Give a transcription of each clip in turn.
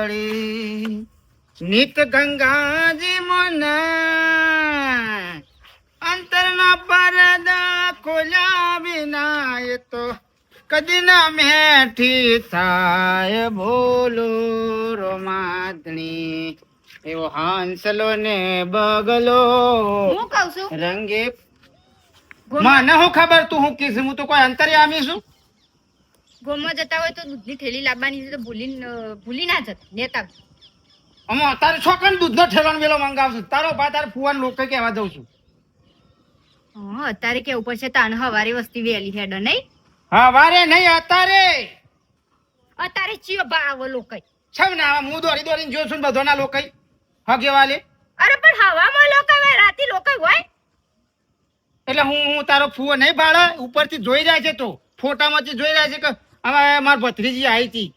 વળી નિત ગંગાજી મન અંતરના પરદા ખોલ્યા વિના એ તો કદી ના મેઠી થાય બોલો રોમાદણી એવો હાંસલો ને બગલો હું કહું છું રંગે મને હું ખબર તું હું કીધું હું તો કોઈ અંતર્યામી છું ગોમાં જતા હોય તો દૂધની થેલી લાવવાની છે તો ભૂલી ના જતા નેતા અમે તારે છોકરાને દૂધનો ઠેલાનો વેલો મંગાવશું તારો ભા તારે ફુવાન લોકો કહેવા દઉં છું હા અત્યારે કેવું પડશે તાન હવારે વસ્તી વેલી હેડ નહીં હા વારે નહીં અત્યારે ચિયો ભાવ લોકો છમ ને આવા હું દોડીને જોશું ને બધોના લોકો હગે વાલે અરે પણ હવામાં લોકો હોય રાતી લોકો હોય એટલે હું તારો ફુવો નહીં ભાડે ઉપરથી જોઈ જાય છે તો ફોટામાંથી જોઈ રહ્યા છે કે હવે મારી ભત્રીજી આવી હતી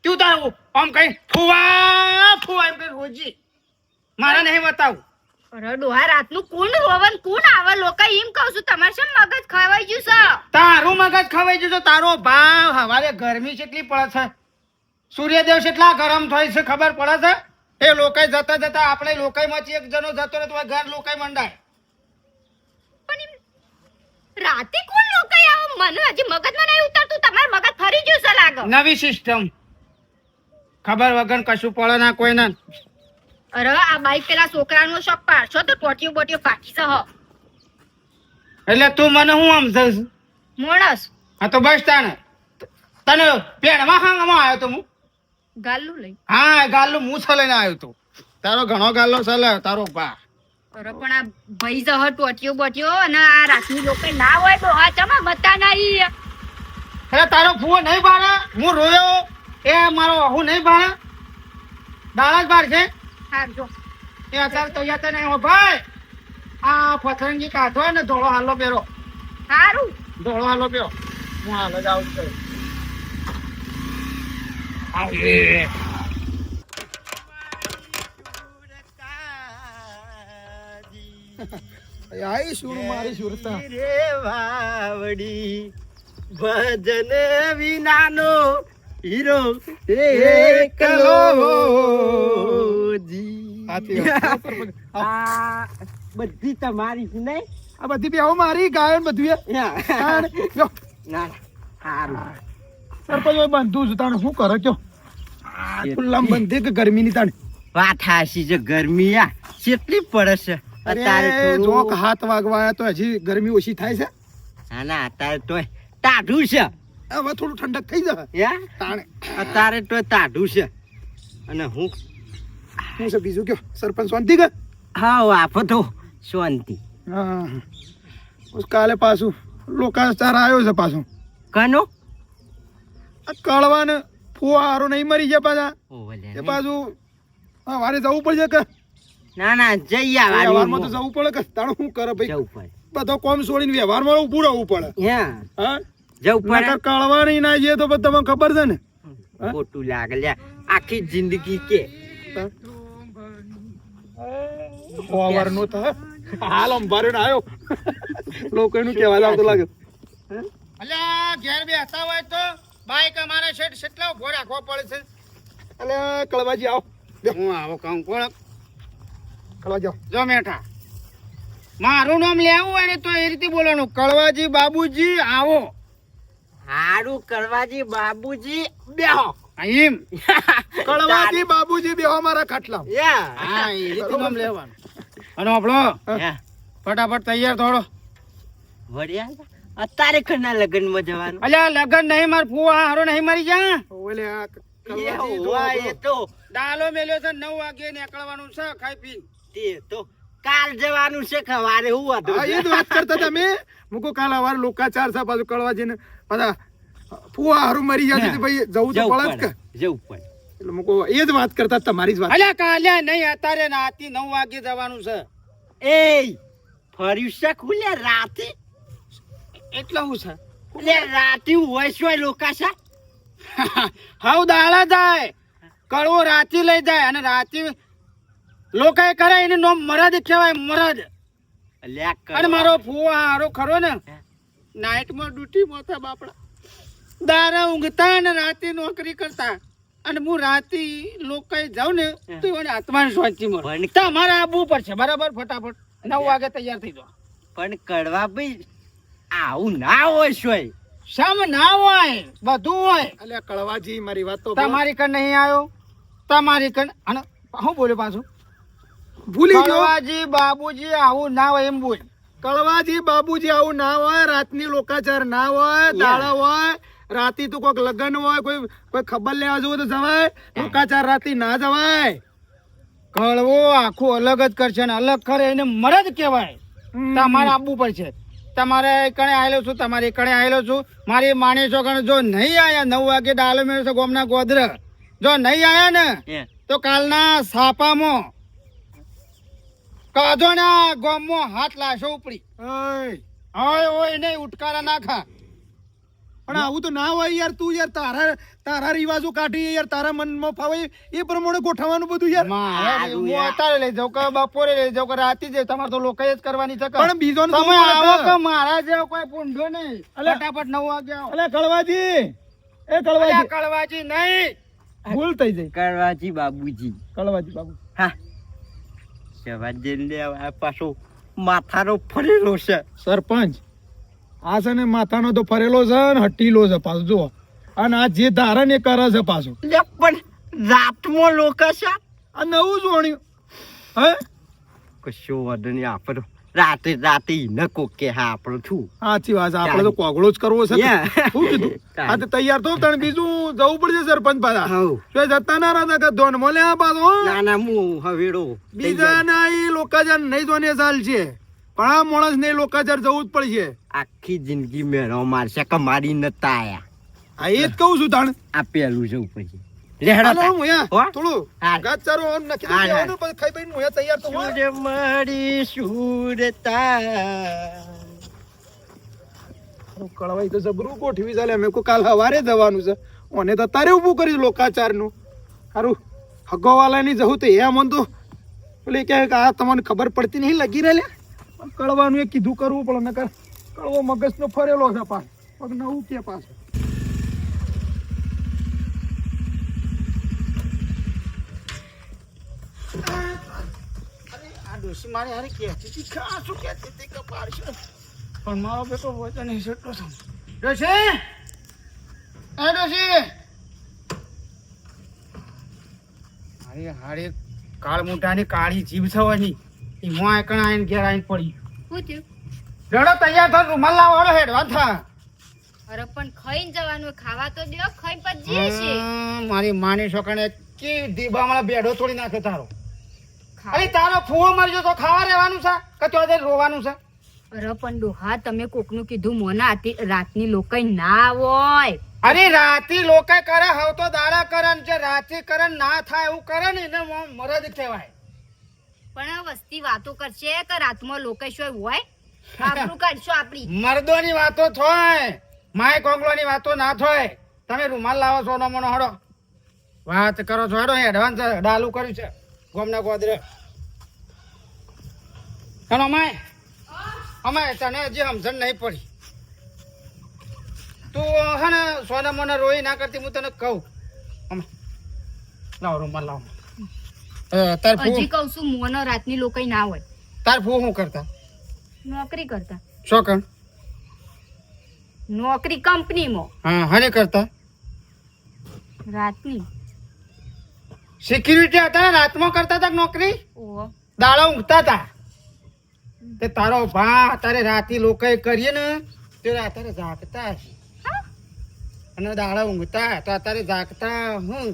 તું તારું આમ કઈ ફુવા એમ કઈ રોજી મારે નહીં બતાવું અરે ડોહા રાતનું કોણ રોવન કોણ આવે લોકો એમ કહું છું તમારે શું મગજ ખવાઈ ગયું છે તારું મગજ ખવાઈ ગયું છે તારો ભાવ હવારે ગરમી કેટલી પડે છે સૂર્યદેવ કેટલા ગરમ થાય છે ખબર પડે છે એ લોકાઈ જતા જતા આપણે લોકાઈમાંથી એક જણો જતો રહે તો ઘર લોકાઈ મંડાય રાતે કોણ લોકો આવો મને હજી મગજમાં નહીં ઉતરતું તમાર મગજ ફરી ગયું છે લાગે નવી સિસ્ટમ ખબર વગર કશું પડે ના કોઈ ના અરે આ બાઈક પેલા છોકરાનો શોખ પાડશો તો ટોટીઓ બોટીઓ પાકી છે હ એટલે તું મને હું સમજાવ મોણસ હા તો બસ તાને તને પેડમાં હાંગમાં આવ્યો તો હું ગાલ્લું લઈ હા ગાલ્લો મૂછ લઈને આવ્યો તો તારો ઘણો ગાલ્લો ચાલે તારો બા અરે પણ આ ભાઈ જહ ટોટીઓ બોટીઓ અને આ રાતની લોકો ના હોય તો હા ચમા બતા નહીં એટલે તારો ફૂવો નહીં બાળા હું રોયો એ મારો હું નહીં બાળા દાડા જ બાર છે હા જો એ અત્યારે તૈયાર તને હો ભાઈ આ પથરંગી કાઢો ને ધોળો હાલો પહેરો સારું ધોળો હાલો પહેરો હું હાલો જ આવું છું આઈ સુર મારી સુરતા રે વાવડી ભજન વિનાનો હીરો એકલો જી આ બધી તમારી છે ને આ બધી બેહો મારી ગાયો ને બધું ના સારું સરપંચ બંધુ છું તાણે શું કરે કયો ખુલ્લામ બંધે કે ગરમી ની તાણે વાત હાસી છે ગરમી આ કેટલી પડે છે અત્યારે અરે જોક હાથ વાગવાયા તો હજી ગરમી ઓછી થાય છે હા ના અત્યારે તો ટાઢું છે હવે થોડું ઠંડક થઈ જાય તાણે અત્યારે તો ટાઢું છે અને હું છે બીજું કયો સરપંચ શાંતિ કે હા આપો તો શાંતિ હા કાલે પાછું લોકાચાર આવ્યો છે પાછું કનો આ કળવાને ફુવા હારો નહીં મરી જાય પાછા એ પાછું વારે જવું પડશે કે ના ના જઈ વ્યવહારમાં તો જવું પડે કે તારું શું કરે ભાઈ બધો કોમ છોડીને વ્યવહારમાં ઊભું રહેવું પડે હા જવું પડે કળવાની ના જઈએ તો તમને ખબર છે ને ખોટું લાગે લ્યા આખી જિંદગી કે નો થાય હાલ અંબારે આવ્યો લોકો એનું કહેવા આવતો લાગે અલ્યા ઘેર બેસતા હોય તો બાઈક અમારે શેઠ કેટલા ઉભો રાખવો પડે છે અલે કળવાજી આવો હું આવો કામ કોણ કળવાજી આવો જો મેઠા મારું નામ લેવું હોય ને તો એ રીતે બોલવાનું કળવાજી બાબુજી આવો હારું કળવાજી બાબુજી બેહો એમ કળવાજી બાબુજી બેહો મારા ખાટલા હા એ રીતે નામ લેવાનું અને આપણો ફટાફટ તૈયાર થોડો વળ્યા અત્યારે કના લગન માં જવાનું અલ્યા લગન નહીં માર ફુવા હારો નહીં મરી જા ઓલે આ એ તો ડાલો મેલ્યો છે 9 વાગે નીકળવાનું છે ખાઈ પી તે તો કાલ જવાનું છે ખવારે હું હતું એ જ વાત કરતા તમે મુકો કાલ અવાર લોકાચાર છે પાછું કળવાજી ને પાછા ફુવા હારું મરી જાય ભાઈ જવું તો પડે જ કે જવું પડે એટલે મુકો એ જ વાત કરતા તમારી જ વાત અલ્યા કાલે નહીં અત્યારે રાતી 9 વાગે જવાનું છે એ ફર્યું છે ખુલે રાતે એટલે હું છે એટલે રાતી હોય શું લોકાશા હાવ દાડા જાય કળવો રાતી લઈ જાય અને રાતી લોકાએ કરે એને નામ મરદ કહેવાય મરદ અને મારો ફુવા હારો ખરો ને નાઈટમાં ડ્યુટીમાં હતા બાપડા દારા ઊંઘતા ને રાતે નોકરી કરતા અને હું રાતે લોકો જાઉં ને તો એને આત્માને શાંતિ મળે પણ તમારે આવવું પડશે બરાબર ફટાફટ 9 વાગે તૈયાર થઈ જાઓ પણ કડવા ભાઈ આવું ના હોય સોય સમ ના હોય બધું હોય અલ્યા કળવાજી મારી વાત તો તમારી કણ નહીં આવ્યો તમારી કણ અને હું બોલ્યો પાછું ભૂલી ગયો કળવાજી બાબુજી આવું ના હોય એમ બોલ કળવાજી બાબુજી આવું ના હોય રાતની લોકાચાર ના હોય દાડા હોય રાતી તો કોઈક લગન હોય કોઈ ખબર લેવા જવું તો જવાય લોકાચાર રાતી ના જવાય કળવો આખું અલગ જ કરશે ને અલગ કરે એને મરદ કહેવાય તમારે આવવું પડશે તમારે કણે આવેલો છું તમારે કણે આવેલો છું મારી માણસો કણે જો નહીં આયા 9 વાગે ડાલો મેળો છે ગોમના ગોદર જો નહીં આયા ને તો કાલના સાપામાં કાધોના ગોમમાં હાથ લાશો ઉપડી ઓય ઓય નહીં ઉટકારા નાખા પણ આવું તો ના હોય યાર તું યાર તારા રિવાજો કાઢી યાર તારા મનમાં ફાવે એ પ્રમાણે ગોઠવવાનું બધું યાર મારે હું અત્યારે લઈ જાઉં કે બપોરે લઈ જાઉં કે રાતે જ તમારે તો લોકો જ કરવાની છે પણ બીજો તમે આવો કે મારા જેવો કોઈ પૂંઢો નહીં ફટાફટ 9 વાગે આવો અલે કળવાજી એ કળવાજી કળવાજી નહીં ભૂલ થઈ જાય કડવાજી બાબુજી કળવાજી બાબુ હા સવાજે લેવા પાછો માથાનો ફરેલો છે સરપંચ આ છે ને માથાનો તો ફરેલો છે ને હટીલો છે પાછો જો અને આ જે ધારણ એ કરે છે પાછો લે પણ રાતમાં લોકો છે આ નવું જોણ્યું હે કશો વાંધો નહીં આપણો રાતે ન કોકે હા આપણો છું સાચી વાત છે આપણે તો કોગળો જ કરવો છે Yeah. શું કીધું આ તો તૈયાર તો તને બીજું જવું પડશે સરપંચ પાછા હાઉ. તો જતા ના રહા કે ધોન મળે આ પાછો હો? ના ના હું હવેડો બીજા ના એ લોકાચાર નહીં જોને ચાલ છે પણ આ માણસ ને લોકાચાર જવું જ પડશે આખી જિંદગી મેળો મારશે કે મારી નતા આયા આ એ જ કહું છું તાણ આ પેલું જવું પડશે લેહડો હાલો હું યા હો? થોડું હા. ગાચારો આમ નાખી હા, હા. દેવાનું પછી ખાઈ પીને હું યા તૈયાર તો હું સૂર મળી સુરતા કળવાઈ તો જબરું ગોઠવી ચાલે અમે કોઈ કાલ સવારે જવાનું છે ઓને તો તારે ઊભું કર્યું લોકાચાર નું સારું હગોવાલા ની જવું તો એ મન તો પેલી કે આ તમને ખબર પડતી નહીં લગી રહે કળવાનું એ કીધું કરવું પડે નકર કળવો મગજ નો ફરેલો છે પાછ પગ નવું કે પાછ આ ડોસી મારી હારી કહેતી હતી ખાસું કહેતી હતી કે પાડશે પણ મારો બેટો વચન હિસટો છે ડોસી એ ડોસી મારી હારી કાળ મોટાની કાળી જીભ થવાની એ મોં એકણ આવીને ઘેર આવીને પડી શું થયું રડો તૈયાર થા રૂમાલ લાવો હળો હેડવા થા અરે પણ ખાઈને જવાનું હોય. ખાવા તો દો ખાઈ પછી જઈએ છીએ મારી માની છોકરાને કે દીબામાં બેડો તોડી નાખે તારો ખાવા- અરે તારો ફૂવો મરજો તો ખાવા રહેવાનું છે કે તો આજે રોવાનું છે અરે પણ ડોહા તમે કોકનું કીધું મોના રાતની લોકો ના હોય અરે રાતી લોકો કરે હવે તો દાડા કરે ને જે રાતી કરે ને ના થાય એવું કરે ને એને મરદ કહેવાય પણ આ વસ્તી વાતો કરશે કે રાતમાં લોકો શું હોય આપણું કાઢશો આપડી મર્દોની વાતો થાય માય કોંગલોની વાતો ના થાય તમે રૂમાલ લાવો સોનો મોનો હડો વાત કરો છો હેડો એડવાન્સ ડાલું કર્યું છે ગોમના ગોદરે હેલો માય અમે તને હજી સમજણ નહીં પડી તું હે ને સોના મોના રોઈ ના કરતી હું તને કહું અમે લાવો રૂમાલ લાવો તાર હજી ફૂ કઉ છું મોનો રાતની લોકો ના હોય તાર ફૂ શું કરતા નોકરી કરતા શું કર નોકરી કંપનીમાં હા હને કરતા રાતની સિક્યુરિટી હતા ને રાતમાં કરતા હતા નોકરી ઓહો દાડા ઊંઘતા હતા તે તારો ભા તારે રાતી લોકો કરીએ ને તે અત્યારે જાગતા હશે અને દાડા ઊંઘતા તો અત્યારે જાગતા હું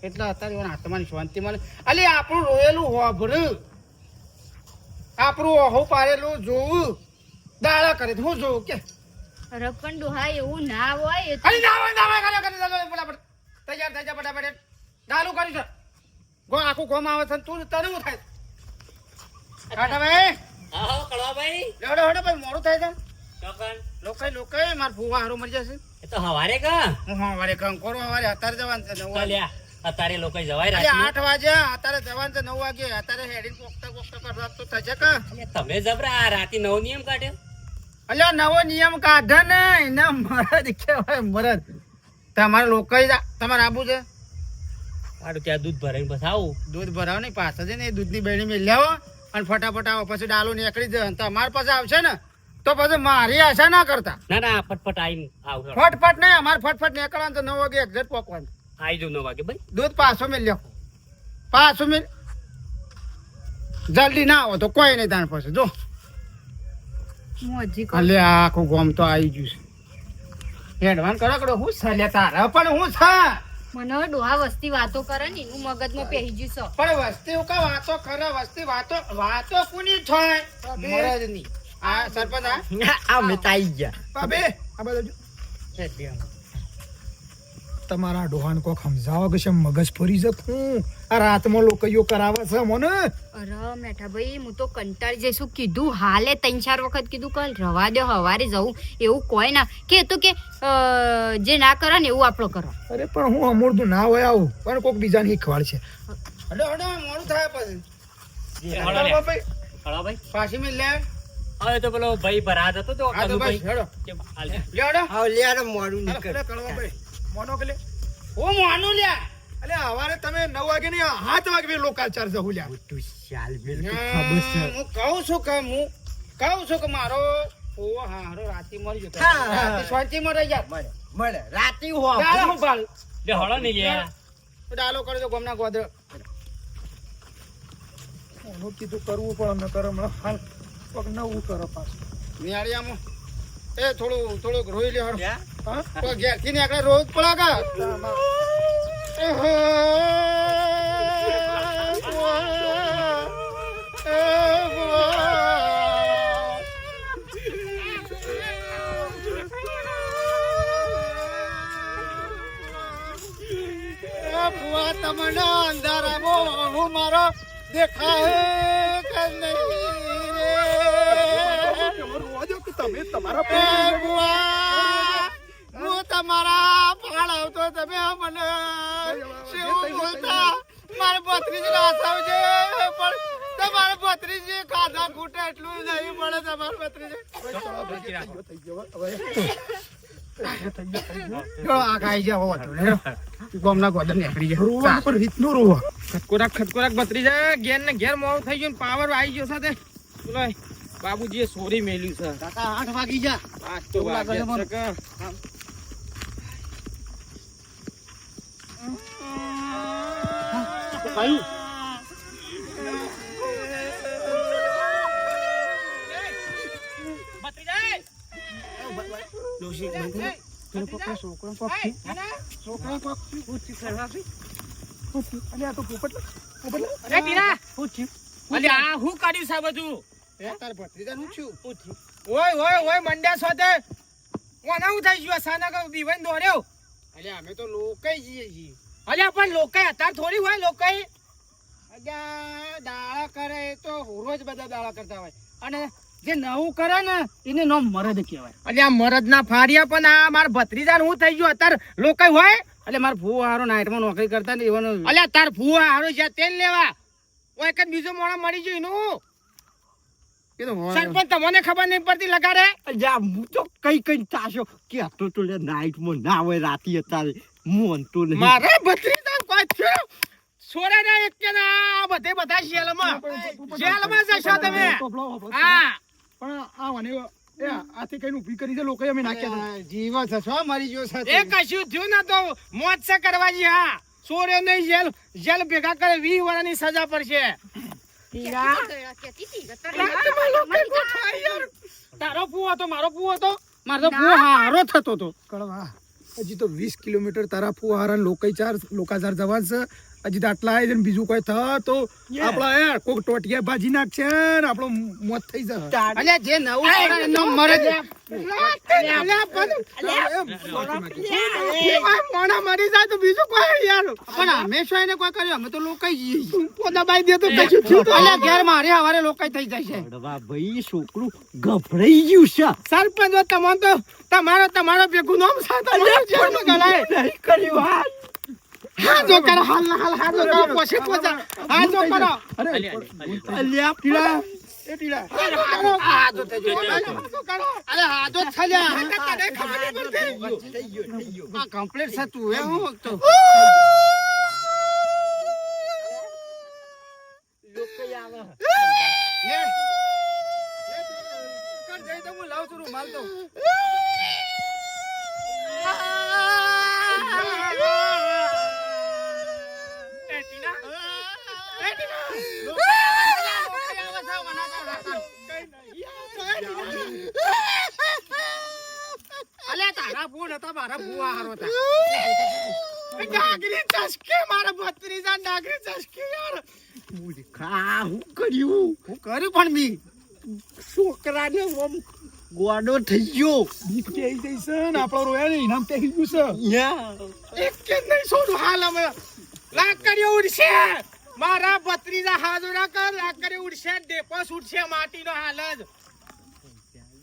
એટલે અત્યારે એના આત્માની શાંતિ મળે અલી આપણું રોયેલું હોભર આપણું ઓહો પાડેલું જોવું દાડા કરે તો હું જોઉં કે અરે પણ ડોહા એવું ના હોય એ તો અલી ના હોય ફટાફટ તૈયાર થઈ જા ફટાફટ દાલું કરી છે ગો આખું ગોમ આવે છે તું તને શું થાય કાટા ભાઈ આહો કડવાભાઈ લેવડો હેડો ભાઈ મોડું થાય છે ચોકન લોકો માર ફુવા હારું મરી જશે એ તો હવારે કા હું હવારે કંકોરો હવારે અત્યારે જવાનું છે 9 વાગે લ્યા અત્યારે લોકો જવાય અરે રાત 8 વાગ્યા અત્યારે જવાનું છે 9 વાગે અત્યારે હેડીને કોકતા કરવા તો થશે કે તમે જબરા રાતે 9 નિયમ કાઢ્યો અલ્યા નવો નિયમ કાઢે ને એના મરદ કહેવાય મરદ તમારે લોકો તમારે આબુ છે હારું ત્યાં દૂધ ભરાઈને બસ આવું. દૂધ ભરાવો ને પાછા છે ને એ દૂધની બેડી મેં લેવો અને ફટાફટ આવો પછી ડાલો નીકળી જાય તમારા પાસે આવશે ને તો પછી મારી આશા ના કરતા. ના ના ફટફટ આવીને આવું. ફટફટ નહીં અમારે ફટફટ નીકળવાનું તો 9 વાગે એક્ઝેક્ટ પહોંચવાનું. આવી જાઉં 9 વાગે ભાઈ. દૂધ પાછો મેં લ્યો પાછો મેં જલ્દી ના આવો તો કોઈ નહીં તાણ પાસે જો હું હજી કહું. અલે આખું ગોમ તો આવી ગયું છે એડવાન કરો હું છે લે તારે પણ હું છે મને હવે ડોહા વસ્તી વાતો કરે ને એનું મગજમાં પહેરી ગયું છે. પણ વસ્તી હું કા વાતો કરે વસ્તી વાતો કોની થાય મરદની આ સરપંચ આ મેતાઈ ગયા. બાબે આ બાજુ જો. તમારા ડોહાન કોક સમજાવો કે છે મગજ ફરી જતું આ રાતમાં લોકો કરાવે છે મને. અરે મેઠા ભાઈ હું તો કંટાળી જઈશું કીધું હાલે 3-4 વખત કીધું કાલ રવા દો હવારે જવું એવું કોઈ ના કે તો કે જે ના કરે ને એવું આપણો કરો. અરે પણ હું અમૂર્તું ના હોય આવું પણ કોક બીજાને શીખવાડ છે. હડો મોડું થાય પછી હળો લે. હળો ભાઈ. પાછી મેં લે હવે તો પેલો ભાઈ ભરાત હતો તો આ તો બસ કનુભાઈ. હેડો કે હાલ લે. લે હેડો આવ લ્યાર મોડું નીકળ. અરે કળવા ભાઈ મોનો કે લે હું માનું લ્યા અલે હવારે તમે 9 વાગે ને 7 વાગે લોકાચાર જહુ લ્યા. તું શાલ મેલ તો ખબર છે. હું કહું છું કે મારો ઓ હારો રાતી મરી જતો હા. રાતી શાંતિ મરી જા મળે રાતી હો ડાલો હું ભાલ લે હળો ને યાર. ડાલો કરજો ગમના ગોદર મોનો કીધું કરવું પણ અમે કરો હમણાં હાલ કોક નવું કરો પાછું. નિયાળિયામાં એ થોડુંક રોઈ લે હળો હા તો ઘેરથી ને આગળ રોજ પડે કા તમને અંધારામાં હું મારો દેખાય કે નહીં રે રોજો કે તમે તમારા એ બુઆ, હું તમારા ફાળવતો તમે મને શું બોલતા મારે ભત્રીજી નાસાવજે પણ તમારે ભત્રીજી ખાધા ખૂટે એટલું નહીં મળે તમારે ભત્રીજી થઈ ગયો હવે જો આ ખાઈ જાવ ગોમના ગોદર નીકળી જાય રોવા પર રીતનું રોવા. ખટકોરાક ભત્રીજા ઘેર ને ઘેર મોડું થઈ ગયું ને પાવર આવી ગયો સાથે બોલો બાબુજીએ સોરી મેલ્યું છે. કાકા 8 વાગી જા આજ તો એવું લાગે છે વાગ્યા મને. છે કે ભાઈ ડોશી બંધ પેલો પપ્પા છોકરો પક્ષી છોકરો પક્ષી પૂછી કરવાથી અને આ તો પોપટ અરે ટીના અલે આ હું કાઢ્યું છે બધું એ તાર ભત્રીજા નું છું પૂછી ઓય મંડ્યા સાથે ઓના હું થઈ ગયું અચાનક દીવાન દોડ્યો. અલ્યા અમે તો લોકાઈ જઈએ છીએ અલ્યા પણ લોકાઈ અત્યારે થોડી હોય લોકાઈ. અલ્યા દાડા કરે એ તો રોજ બધા દાડા કરતા હોય અને જે નવું કરે ને એને નામ મરદ કહેવાય. અલ્યા મરદ ના ફાડ્યા પણ આ મારા ભત્રીજાને હું થઈ ગયું અત્યારે લોકાઈ હોય. એટલે મારા ભૂ હારો નાઇટમાં નોકરી કરતા ને એવાનો અલ્યા તાર ફુવા હારો છે તેલ લેવા ઓય કે બીજો મોણો મળી ગયો એનું એ તો હોય. સરપંચ તમને ખબર નહીં પડતી લગાડે. જા હું તો કઈ તાશો કે આતો તો લે નાઈટમાં ના હોય રાતી અત્યારે મોન તો નહીં. મારે ભત્રીજા કોઈ થયો છોડે ના એક કે ના બધે બધા જેલમાં જશો તમે. હા પણ આ મને એ આથી કઈ ઊભી કરી છે લોકો અમે નાખ્યા અલ્યા, જીવો છે છો મરી ગયો છે એ કશું થયું ના તો મોત છે કરવાજી. હા છોડે નહીં જેલ ભેગા કરે 20 વર્ષની સજા પડશે. તારો ફુવો તો મારો ફુવો તો મારો તો ભૂ હારો થતો તો કળવા હજી તો 20 કિલોમીટર તારા ફુવારા લોકાચાર જવા છે. હજી તો આટલા આવી ને બીજું કોઈ થા તો આપડા યાર કોક ટોટિયા ભાજી નાખશે ને આપણો મોત થઈ જશે. અલ્યા જે નવું કરે એનો મરદ મોણા મરી જાય તો બીજું કોઈ યાર પણ હંમેશા એને કોઈ કર્યું અમે તો લોકાઈ જઈએ છીએ. દબાઈ દે તો કશું થયું તો. અલ્યા ઘેર મારે હવારે લોકાઈ થઈ જાય છે. અડવા ભાઈ છોકરું ગભરાઈ ગયું છે. સરપંચ તમને તો તમારો ભેગું નામ સાથે જેલમાં ગલાય. નહીં કર્યું હાલ. હા જો કરો હાલ જો કરો પોસે પોચા હા જો કરો. અલ્યા ટીડા એ ટીડા હાજો થઈ ગયો. અરે હાજો જ થયા. આ કમ્પ્લીટ થતું હે હું તો લાવ છું રૂમાલ તો એ ટીના એ ટીના અલ્યા તારા ફોન હતા મારા ભૂવા હારો હતા ડાગરી ચસકે મારા ભત્રીજા ડાગરી ચસકે યાર મૂર્ખા હું કર્યું હું કર્યું પણ મી છોકરાને આમ ગોડો થઈ ગયો બીક કે આવી જઈ છે ને આપણો રોયા ને ઇનામ તે ગયું છે યા એક કે નહીં છોડું હાલ અમે લાકડીઓ ઉડશે મારા ભત્રીજા હાજરા કર લાકડી ઉડશે ડેપસ ઉડશે માટીનો હાલ જ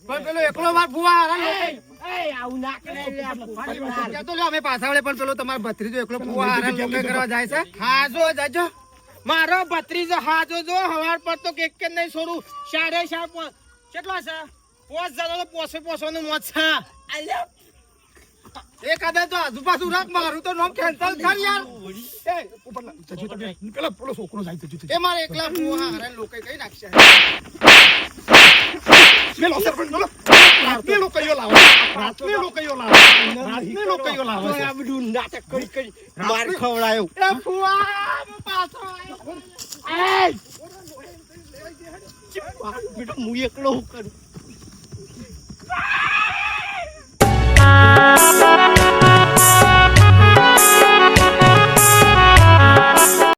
પણ પેલો એકલો માર ભૂવા હારા લોકો એ આવું ના કરે તો લે અમે પાછા વળે પણ પેલો તમારો ભત્રીજો એકલો ભૂવા હારા લોકો કરવા જાય છે હાજો જજો મારો ભત્રીજો હાજો જો હવાર પર તો કેક કે નહીં છોડું 4.5 કેટલા છે 5 જણો તો પોસો નું મોત છે અલ્યા એક આદા તો આજુબાજુ રાખ મારું તો નામ કેન્સલ કર યાર એ ઉપર જજો તમે પેલા પેલો છોકરો જાય જજો એ મારે એકલા ભૂવા હારા લોકો કઈ નાખશે મેલો સરપંચ બોલો રાતને લોકોયો લાવો રાતને લોકોયો લાવો રાતને લોકોયો લાવો આ બધું નાટક કરી કરી માર ખવડાયો એ ભૂવા હું પાછો આવ્યો બેટા હું એકલો કરું